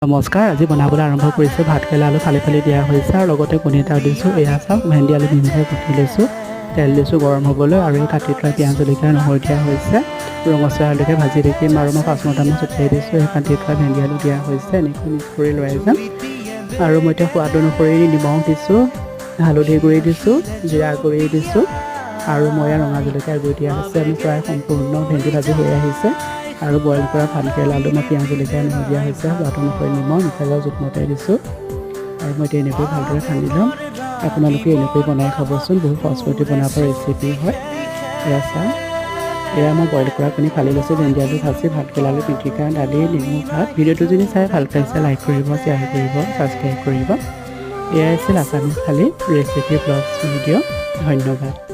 নমস্কাৰ আজি বনাবলৈ আৰম্ভ কৰিছোঁ ভাত কেৰেলা আলু ফালি ফালি দিয়া হৈছে আৰু লগতে কণী এটা দিছোঁ এয়া চাওক ভেন্দি আলু মিহিকৈ কুটি লৈছোঁ তেল দিছোঁ গৰম হ'বলৈ আৰু এই কাটি থোৱা পিঁয়াজ জলকীয়া নহৰু দিয়া হৈছে ৰঙচুৱা আলুকে ভাজি দেখিম আৰু মই 5 মিনিটমান ছটিয়াই দিছোঁ এই কাটি থোৱা ভেন্দি আলু দিয়া হৈছে এনেকৈ মিক্স কৰি লৈ যাম আৰু মই এতিয়া সোৱাদ অনুসৰি নিমখ দিছোঁ হালধি গুড়ি দিছোঁ জিৰা গুড়ি দিছোঁ আৰু মই ৰঙা জলকীয়া গুড়ি দিয়া হৈছে আমি প্ৰায় সম্পূৰ্ণ ভেন্দি ভাজি হৈ আহিছে আৰু বইল কৰা ভাত কেৰেলা আলু মই পিঁয়াজ জলকীয়া নহৰু দিয়া হৈছে সোৱাদ অনুসৰি নিমখ মিঠাইৰ জোখমতে দিছোঁ আৰু মই এতিয়া এনেকৈ ভালদৰে সানি ল'ম আপোনালোকে এনেকৈ বনাই খাবচোন বহুত সহজ পদ্ধতি বনাব ৰেচিপি হয় এয়া চাওক এয়া মই বইল কৰা কণী ফালি লৈছোঁ ভেন্দি আলু ভাজি ভাত কেৰেলা আলু পিটিকা দালি নেমু ভাত ভিডিঅ'টো যদি চাই ভাল পাইছে লাইক কৰিব শ্বেয়াৰ কৰিব ছাবস্ক্ৰাইব কৰিব এয়াই আছিল আছামিজ থালি ৰেচিপি ব্লগছ ভিডিঅ' ধন্যবাদ।